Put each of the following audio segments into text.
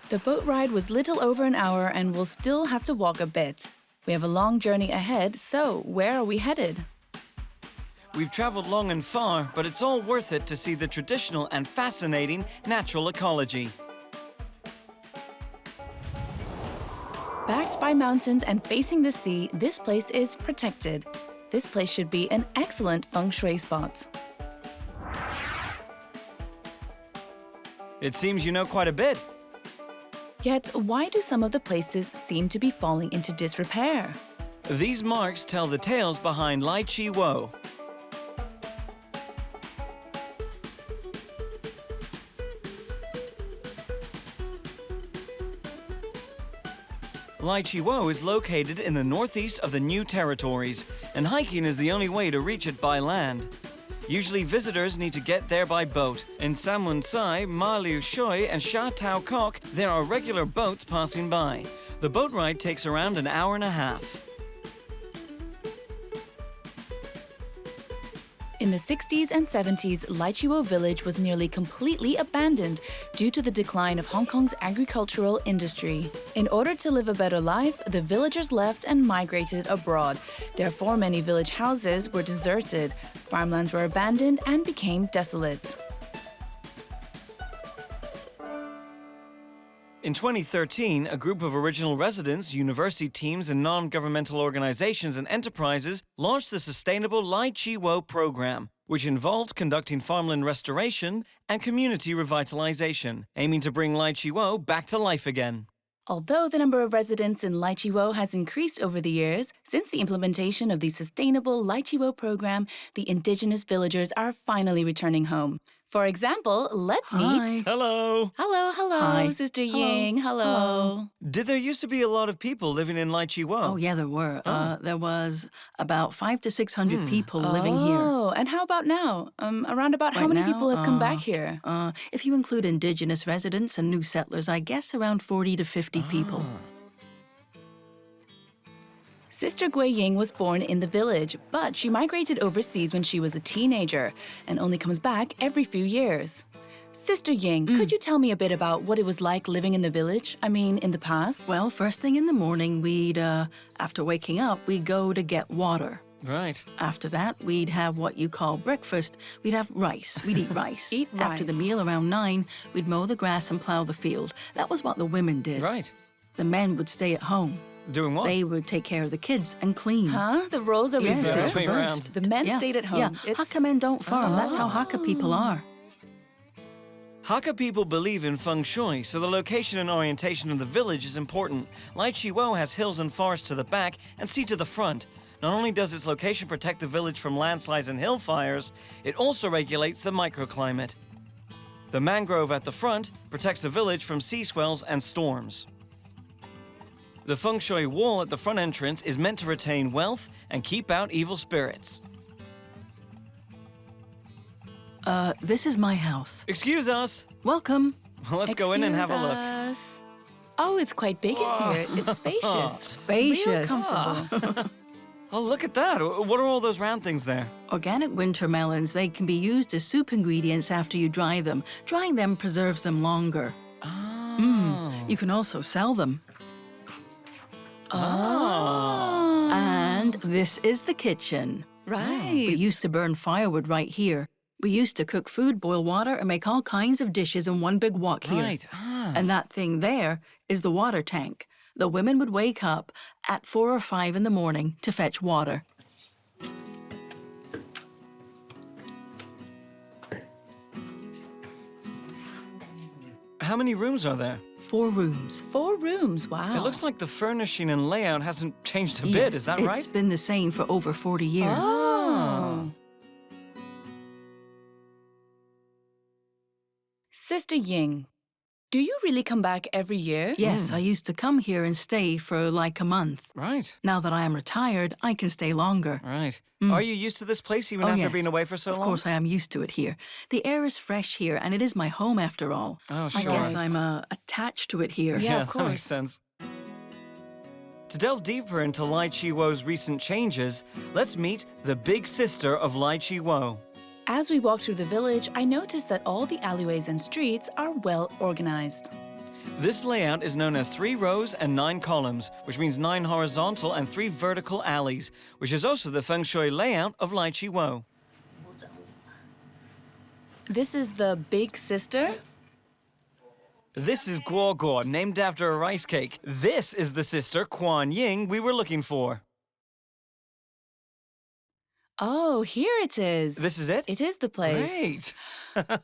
The boat ride was little over an hour and we'll still have to walk a bit. We have a long journey ahead, so where are we headed? We've traveled long and far, but it's all worth it to see the traditional and fascinating natural ecology. Backed by mountains and facing the sea, this place is protected. This place should be an excellent feng shui spot. It seems you know quite a bit. Yet, why do some of the places seem to be falling into disrepair? These marks tell the tales behind Lai Chi Wo. Lai Chi Wo is located in the northeast of the New Territories, and hiking is the only way to reach it by land. Usually visitors need to get there by boat. In Sam Mun Sai, Ma Liu Shui and Sha Tao Kok, there are regular boats passing by. The boat ride takes around an hour and a half. In the 60s and 70s, Lai Chi Wo village was nearly completely abandoned due to the decline of Hong Kong's agricultural industry. In order to live a better life, the villagers left and migrated abroad. Therefore, many village houses were deserted, farmlands were abandoned and became desolate. In 2013, a group of original residents, university teams, and non-governmental organizations and enterprises launched the Sustainable Lai Chi Wo program, which involved conducting farmland restoration and community revitalization, aiming to bring Lai Chi Wo back to life again. Although the number of residents in Lai Chi Wo has increased over the years, since the implementation of the Sustainable Lai Chi Wo program, the indigenous villagers are finally returning home. For example, let's meet... Hello. Hello, Hi. Sister Ying. Hello. Did there used to be a lot of people living in Lai Chi Wo? Oh, yeah, there were. There was about 500 to 600 people living here. Oh, and how about now? Around about how Right many now, people have come back here? If you include indigenous residents and new settlers, I guess around 40 to 50 people. Sister Gui Ying was born in the village, but she migrated overseas when she was a teenager and only comes back every few years. Sister Ying, could you tell me a bit about what it was like living in the village? I mean, in the past? Well, first thing in the morning, after waking up, we'd go to get water. Right. After that, we'd have what you call breakfast. We'd have rice. We'd eat rice. Eat After the rice. meal around 9, we'd mow the grass and plow the field. That was what the women did. Right. The men would stay at home. Doing what? They would take care of the kids and clean. Huh? The roles are Yes, reversed? it's Way around. reversed. The men Yeah, stayed at home. Yeah, It's- Hakka men don't farm. That's how Hakka people are. Hakka people believe in feng shui, so the location and orientation of the village is important. Lai Chi Wo has hills and forests to the back and sea to the front. Not only does its location protect the village from landslides and hill fires, it also regulates the microclimate. The mangrove at the front protects the village from sea swells and storms. The feng shui wall at the front entrance is meant to retain wealth and keep out evil spirits. This is my house. Excuse us. Welcome. Well, let's go in and have a look. Excuse us. Oh, it's quite big in here. It's spacious. Spacious. Real comfortable. Oh, look at that. What are all those round things there? Organic winter melons, they can be used as soup ingredients after you dry them. Drying them preserves them longer. You can also sell them. Oh. And this is the kitchen. Right. We used to burn firewood right here. We used to cook food, boil water, and make all kinds of dishes in one big wok here. Right. And that thing there is the water tank. The women would wake up at 4 or 5 in the morning to fetch water. How many rooms are there? 4 rooms. 4 rooms. Wow. It looks like the furnishing and layout hasn't changed a bit. Yes, Is that It's right? been the same for over 40 years. Oh. Sister Ying, do you really come back every year? Yes, I used to come here and stay for like a month. Right. Now that I am retired, I can stay longer. Right. Are you used to this place even Oh, after yes. being away for so Of long? course, I am used to it here. The air is fresh here, and it is my home after all. Oh, I sure. guess I'm attached to it here. Yeah, of that makes course. sense. To delve deeper into Lai Chi Wo's recent changes, let's meet the big sister of Lai Chi Wo. As we walk through the village, I noticed that all the alleyways and streets are well organized. This layout is known as 3 rows and 9 columns, which means 9 horizontal and 3 vertical alleys, which is also the feng shui layout of Lychee Wo. This is the big sister? This is Guo Guo, named after a rice cake. This is the sister, Kuan Ying, we were looking for. Oh, here it is. This is it? It is the place. Great.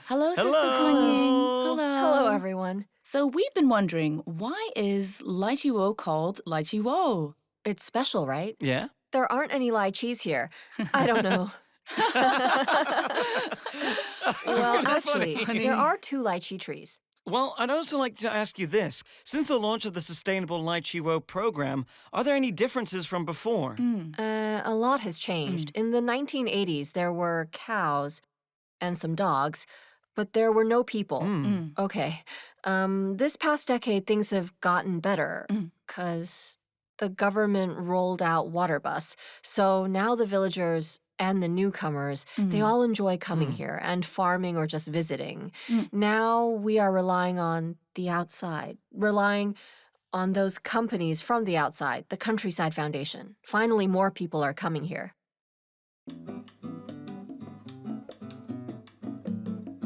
Hello, Sister Hello. Kuan Ying. Hello. Hello, everyone. So we've been wondering, why is Lychee Wo called Lychee Wo? It's special, right? Yeah? There aren't any lychees here. I don't know. Well, actually, there are 2 lychee trees. Well, I'd also like to ask you this. Since the launch of the Sustainable Lychee Wo program, are there any differences from before? A lot has changed. In the 1980s, there were cows and some dogs, but there were no people. Okay. This past decade, things have gotten better because the government rolled out water bus. So now the villagers and the newcomers, they all enjoy coming here and farming or just visiting. Now we are relying on the outside, relying on those companies from the outside, the Countryside Foundation. Finally, more people are coming here.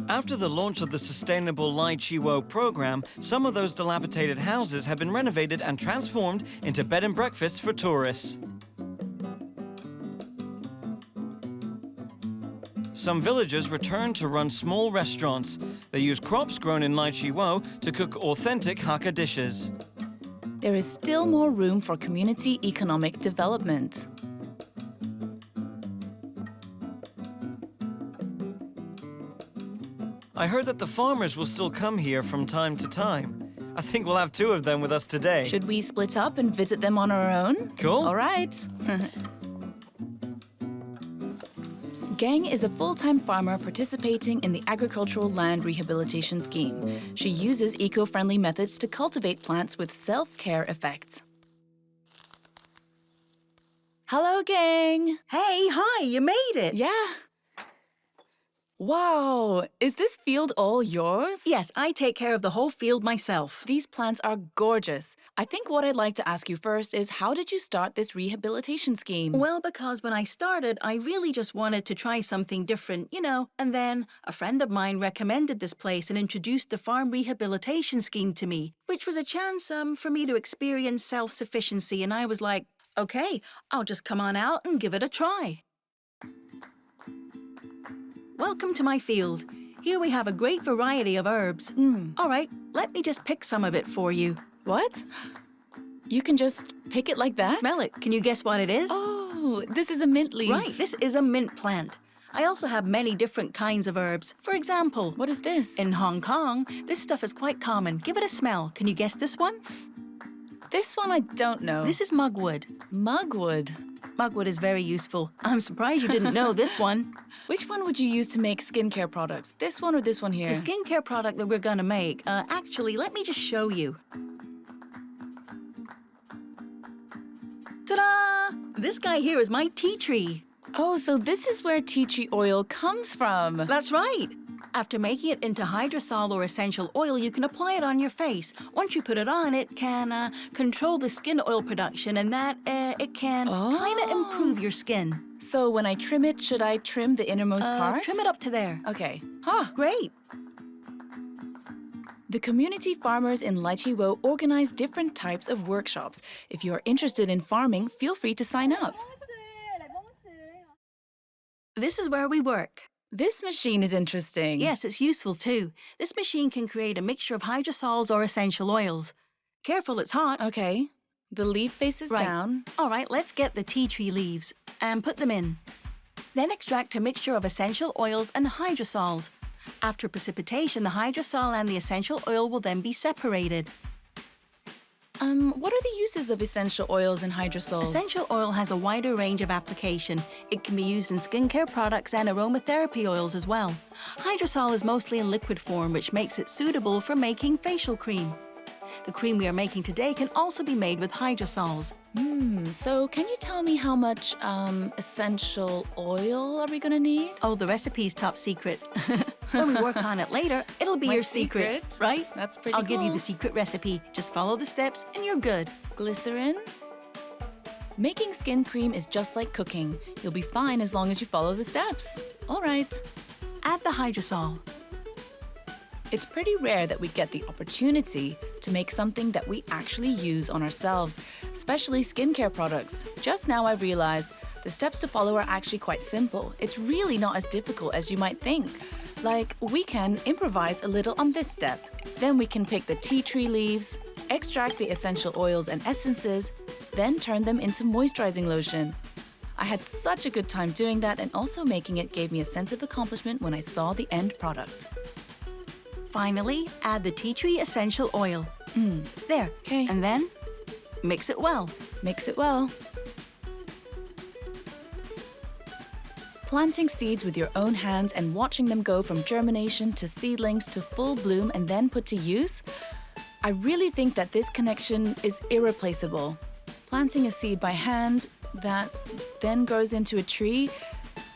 After the launch of the Sustainable Lychee Wo program, some of those dilapidated houses have been renovated and transformed into bed and breakfasts for tourists. Some villagers return to run small restaurants. They use crops grown in Lychee Wo to cook authentic Hakka dishes. There is still more room for community economic development. I heard that the farmers will still come here from time to time. I think we'll have 2 of them with us today. Should we split up and visit them on our own? Cool. All right. Gang is a full-time farmer participating in the Agricultural Land Rehabilitation Scheme. She uses eco-friendly methods to cultivate plants with self-care effects. Hello, Gang! Hey, hi, you made it. Yeah. Wow, is this field all yours? Yes, I take care of the whole field myself. These plants are gorgeous. I think what I'd like to ask you first is, how did you start this rehabilitation scheme? Well, because when I started, I really just wanted to try something different, and then a friend of mine recommended this place and introduced the farm rehabilitation scheme to me, which was a chance for me to experience self-sufficiency, and I was like, okay, I'll just come on out and give it a try. Welcome to my field. Here we have a great variety of herbs. All right, let me just pick some of it for you. What? You can just pick it like that? Smell it. Can you guess what it is? Oh, this is a mint leaf. Right, this is a mint plant. I also have many different kinds of herbs. For example, What is this? in Hong Kong, this stuff is quite common. Give it a smell. Can you guess this one? This one I don't know. This is mugwort. Mugwort. Mugwort is very useful. I'm surprised you didn't know this one. Which one would you use to make skincare products? This one or this one here? The skincare product that we're gonna make, actually, let me just show you. Ta-da! This guy here is my tea tree. Oh, so this is where tea tree oil comes from. That's right. After making it into hydrosol or essential oil, you can apply it on your face. Once you put it on, it can control the skin oil production, and that it can kind of improve your skin. So when I trim it, should I trim the innermost part? Trim it up to there. Okay. Great. The community farmers in Lychee Wo organize different types of workshops. If you're interested in farming, feel free to sign up. This is where we work. This machine is interesting. Yes, it's useful too. This machine can create a mixture of hydrosols or essential oils. Careful, it's hot. Okay. The leaf faces Right. down. All right, let's get the tea tree leaves and put them in. Then extract a mixture of essential oils and hydrosols. After precipitation, the hydrosol and the essential oil will then be separated. What are the uses of essential oils and hydrosols? Essential oil has a wider range of application. It can be used in skincare products and aromatherapy oils as well. Hydrosol is mostly in liquid form, which makes it suitable for making facial cream. The The cream we are making today can also be made with hydrosols. So can you tell me how much essential oil are we gonna need? Oh, the recipe's top secret. When we work on it later, it'll be My your secret, right? That's pretty I'll give you cool. the secret recipe. Just follow the steps and you're good. Glycerin. Making skin cream is just like cooking. You'll be fine as long as you follow the steps. All right. Add the hydrosol. It's pretty rare that we get the opportunity to make something that we actually use on ourselves, especially skincare products. Just now I realized the steps to follow are actually quite simple. It's really not as difficult as you might think. Like, we can improvise a little on this step. Then we can pick the tea tree leaves, extract the essential oils and essences, then turn them into moisturizing lotion. I had such a good time doing that, and also making it gave me a sense of accomplishment when I saw the end product. Finally, add the tea tree essential oil. There. 'Kay. And then mix it well. Mix it well. Planting seeds with your own hands and watching them go from germination to seedlings to full bloom and then put to use, I really think that this connection is irreplaceable. Planting a seed by hand that then grows into a tree,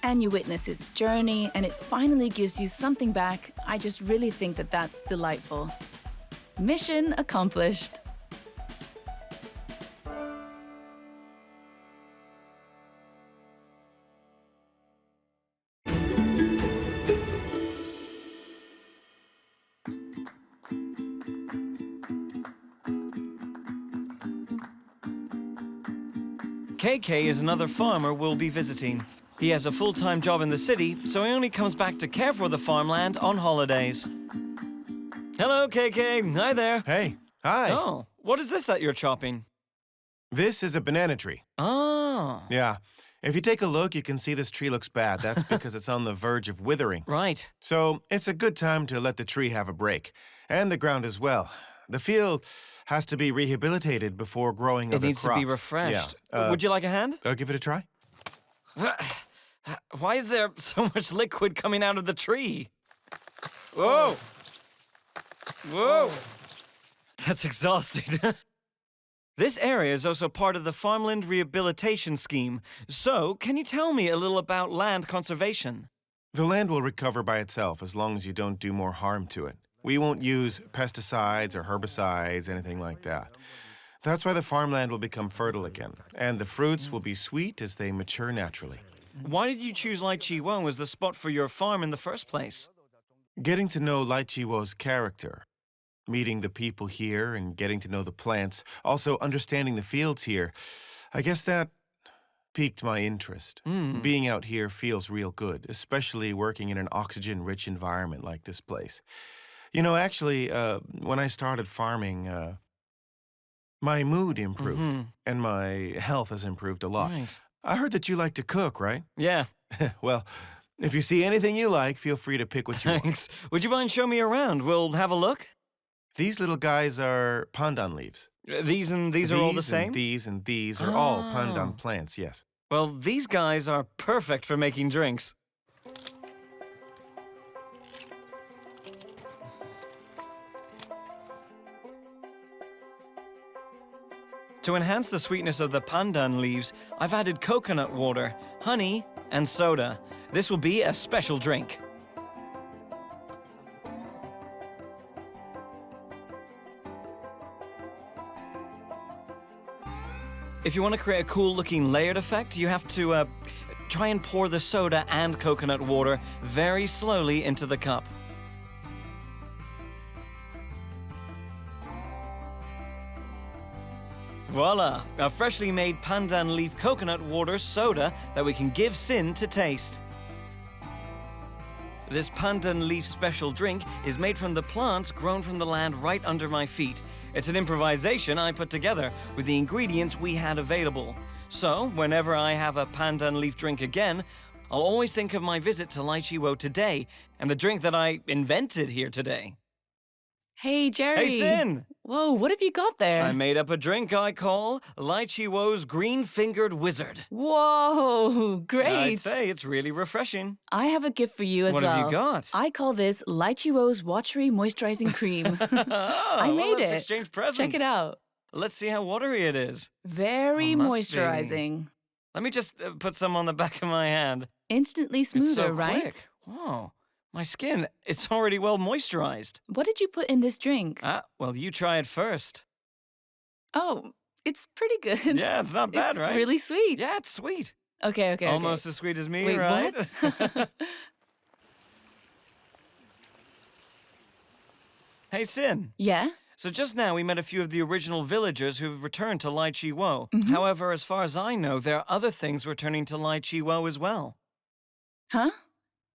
and you witness its journey, and it finally gives you something back. I just really think that that's delightful. Mission accomplished. KK is another farmer we'll be visiting. He has a full-time job in the city, so he only comes back to care for the farmland on holidays. Hello, KK. Hi there. Hey, hi. Oh, what is this that you're chopping? This is a banana tree. Oh, Yeah. If you take a look, you can see this tree looks bad. That's because it's on the verge of withering. right. So it's a good time to let the tree have a break. And the ground as well. The field has to be rehabilitated before growing It other needs crops. to be refreshed. Yeah. Would you like a hand? I'll give it a try. Why is there so much liquid coming out of the tree? Whoa! Whoa! That's exhausting. This area is also part of the Farmland Rehabilitation Scheme. So, can you tell me a little about land conservation? The land will recover by itself as long as you don't do more harm to it. We won't use pesticides or herbicides, anything like that. That's why the farmland will become fertile again, and the fruits will be sweet as they mature naturally. Why did you choose Laichiwo as the spot for your farm in the first place? Getting to know Laichiwo's character, meeting the people here and getting to know the plants, also understanding the fields here, I guess that piqued my interest. Being out here feels real good, especially working in an oxygen-rich environment like this place. You know, actually, when I started farming, my mood improved, and my health has improved a lot. Right. I heard that you like to cook, right? Yeah, Well, if you see anything you like, feel free to pick what you want. thanks. Would you mind showing me around? We'll have a look. These little guys are pandan leaves. These and these are all the same? And these are all Oh. pandan plants, yes. Well, these guys are perfect for making drinks. To enhance the sweetness of the pandan leaves, I've added coconut water, honey, and soda. This will be a special drink. If you want to create a cool-looking layered effect, you have to try and pour the soda and coconut water very slowly into the cup. Voila! A freshly made pandan leaf coconut water soda that we can give Sin to taste. This pandan leaf special drink is made from the plants grown from the land right under my feet. It's an improvisation I put together with the ingredients we had available. So, whenever I have a pandan leaf drink again, I'll always think of my visit to Laichiwo today and the drink that I invented here today. Hey, Jerry. Hey, Sin! Whoa, what have you got there? I made up a drink I call Lychee Woe's Green-Fingered Wizard. Whoa, great. I'd say it's really refreshing. I have a gift for you as What well. have you got? I call this Lychee Woe's Watery Moisturizing Cream. I made let's it. exchange presents. Check it out. Let's see how watery it is. Very Must be. moisturizing. Let me just put some on the back of my hand. Instantly smoother, It's so right? quick. Wow. My skin, it's already well moisturized. What did you put in this drink? Well, you try it first. Oh, it's pretty good. Yeah, it's not bad, It's right? really sweet. Yeah, it's sweet. Okay. Almost as sweet as me, Wait, right? what? Hey, Sin. Yeah? So just now we met a few of the original villagers who've returned to Lychee Woe. However, as far as I know, there are other things returning to Lychee Woe as well. Huh?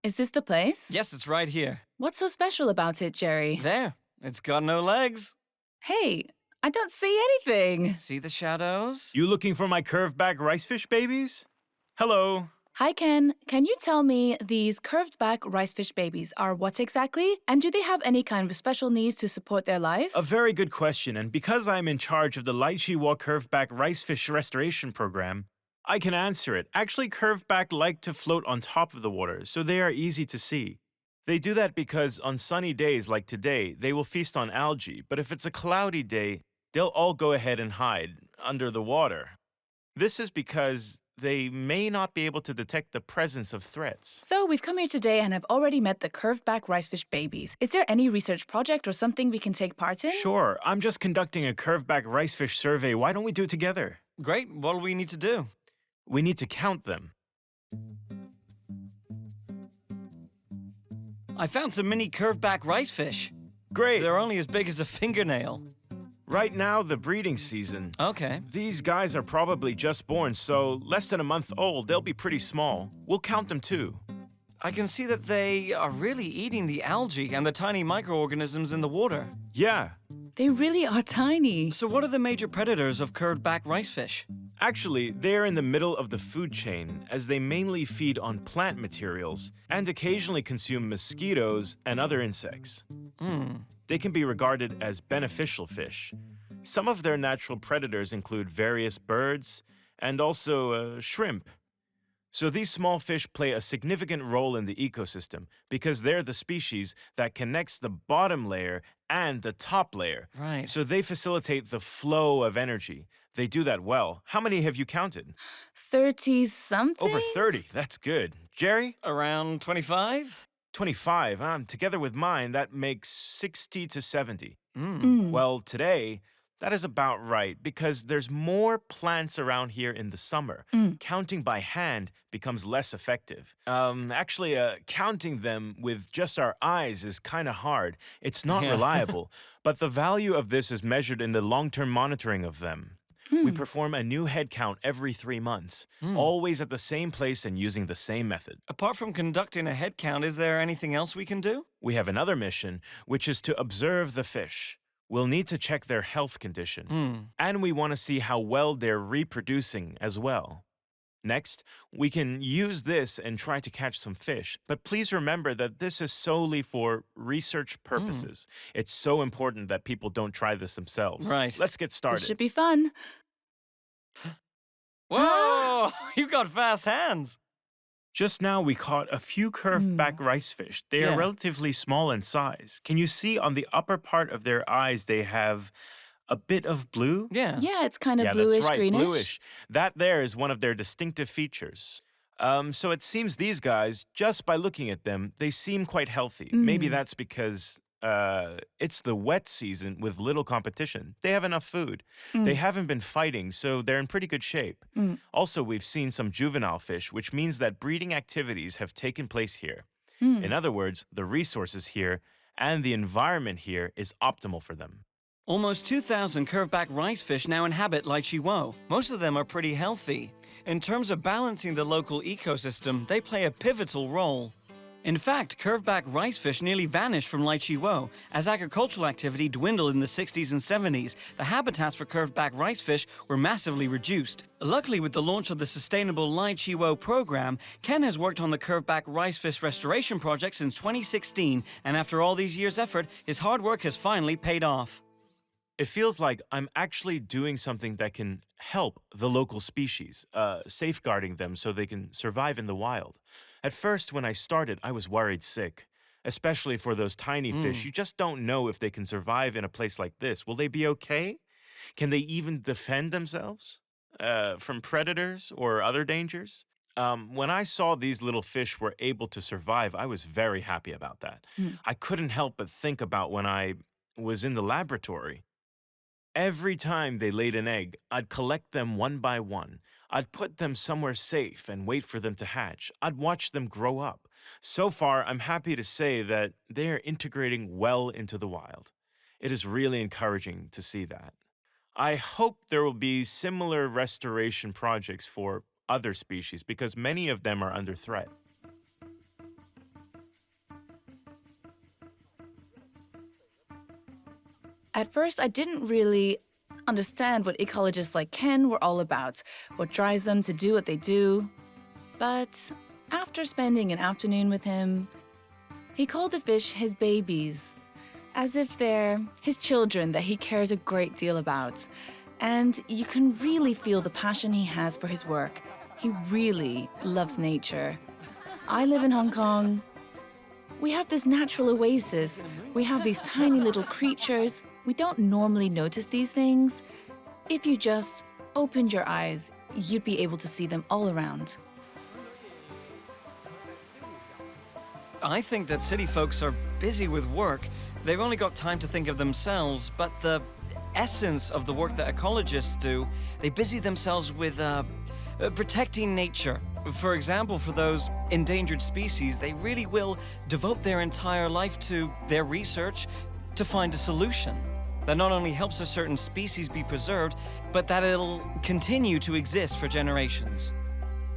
Is this the place? Yes, it's right here. What's so special about it, Jerry? There. It's got no legs. Hey, I don't see anything. See the shadows? You looking for my curved back ricefish babies? Hello. Hi, Ken. Can you tell me these curved back ricefish babies are what exactly? And do they have any kind of special needs to support their life? A very good question, and because I'm in charge of the Lychee Woe curved back ricefish restoration program, I can answer it. Actually, curved back like to float on top of the water, so they are easy to see. They do that because on sunny days like today, they will feast on algae, but if it's a cloudy day, they'll all go ahead and hide under the water. This is because they may not be able to detect the presence of threats. So we've come here today and have already met the curved back ricefish babies. Is there any research project or something we can take part in? Sure, I'm just conducting a curved back ricefish survey. Why don't we do it together? Great. What do we need to do? We need to count them. I found some mini curved back ricefish. Great. They're only as big as a fingernail. Right now, the breeding season. Okay. These guys are probably just born, so less than a month old. They'll be pretty small. We'll count them too. I can see that they are really eating the algae and the tiny microorganisms in the water. Yeah. They really are tiny. So what are the major predators of curved back ricefish? Actually, they're in the middle of the food chain, as they mainly feed on plant materials and occasionally consume mosquitoes and other insects. They can be regarded as beneficial fish. Some of their natural predators include various birds and also shrimp. So these small fish play a significant role in the ecosystem because they're the species that connects the bottom layer and the top layer. Right. So they facilitate the flow of energy. They do that well. How many have you counted? 30-something? Over 30. That's good. Jerry? Around 25? 25. Together with mine, that makes 60 to 70. Mm. Well, today, that is about right because there's more plants around here in the summer. Counting by hand becomes less effective. Actually, counting them with just our eyes is kind of hard. It's not Yeah. reliable, but the value of this is measured in the long-term monitoring of them. We perform a new head count every 3 months, always at the same place and using the same method. Apart from conducting a head count, is there anything else we can do? We have another mission, which is to observe the fish. We'll need to check their health condition, and we want to see how well they're reproducing as well. Next, we can use this and try to catch some fish, but please remember that this is solely for research purposes. It's so important that people don't try this themselves. Right. Let's get started. This should be fun. Whoa! You got fast hands. Just now, we caught a few curved back ricefish. They Yeah. are relatively small in size. Can you see on the upper part of their eyes they have a bit of blue? Yeah. Yeah, it's kind of Yeah, bluish, that's right, greenish. bluish. That there is one of their distinctive features. So it seems these guys, just by looking at them, they seem quite healthy. Maybe that's because it's the wet season with little competition. They have enough food. They haven't been fighting, so they're in pretty good shape. Also, we've seen some juvenile fish, which means that breeding activities have taken place here. In other words, the resources here and the environment here is optimal for them. Almost 2,000 curved-back ricefish now inhabit Lychee Woe. Most of them are pretty healthy. In terms of balancing the local ecosystem, they play a pivotal role. In fact, curved-back ricefish nearly vanished from Laichiwo. As agricultural activity dwindled in the 60s and 70s, the habitats for curved-back ricefish were massively reduced. Luckily, with the launch of the sustainable Laichiwo program, Ken has worked on the curved-back ricefish restoration project since 2016, and after all these years' effort, his hard work has finally paid off. It feels like I'm actually doing something that can help the local species, safeguarding them so they can survive in the wild. At first, when I started, I was worried sick, especially for those tiny fish. You just don't know if they can survive in a place like this. Will they be okay? Can they even defend themselves from predators or other dangers? When I saw these little fish were able to survive, I was very happy about that. I couldn't help but think about when I was in the laboratory. Every time they laid an egg, I'd collect them one by one. I'd put them somewhere safe and wait for them to hatch. I'd watch them grow up. So far, I'm happy to say that they're integrating well into the wild. It is really encouraging to see that. I hope there will be similar restoration projects for other species because many of them are under threat. At first, I didn't really understand what ecologists like Ken were all about, what drives them to do what they do. But after spending an afternoon with him, he called the fish his babies, as if they're his children that he cares a great deal about. And you can really feel the passion he has for his work. He really loves nature. I live in Hong Kong. We have this natural oasis. We have these tiny little creatures. We don't normally notice these things. If you just opened your eyes, you'd be able to see them all around. I think that city folks are busy with work. They've only got time to think of themselves, but the essence of the work that ecologists do, they busy themselves with protecting nature. For example, for those endangered species, they really will devote their entire life to their research to find a solution that not only helps a certain species be preserved, but that it'll continue to exist for generations.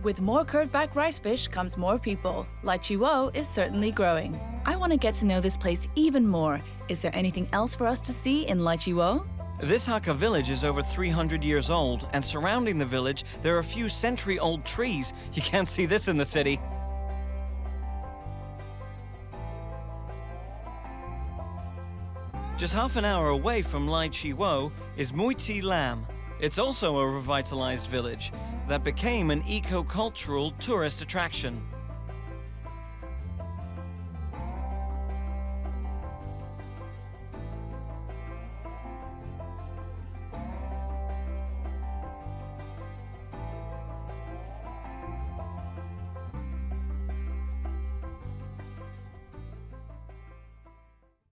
With more curved-back ricefish comes more people. Laichiwo is certainly growing. I want to get to know this place even more. Is there anything else for us to see in Laichiwo? This Hakka village is over 300 years old, and surrounding the village, there are a few century-old trees. You can't see this in the city. Just half an hour away from Laichiwo is Muiti Lam. It's also a revitalized village that became an eco-cultural tourist attraction.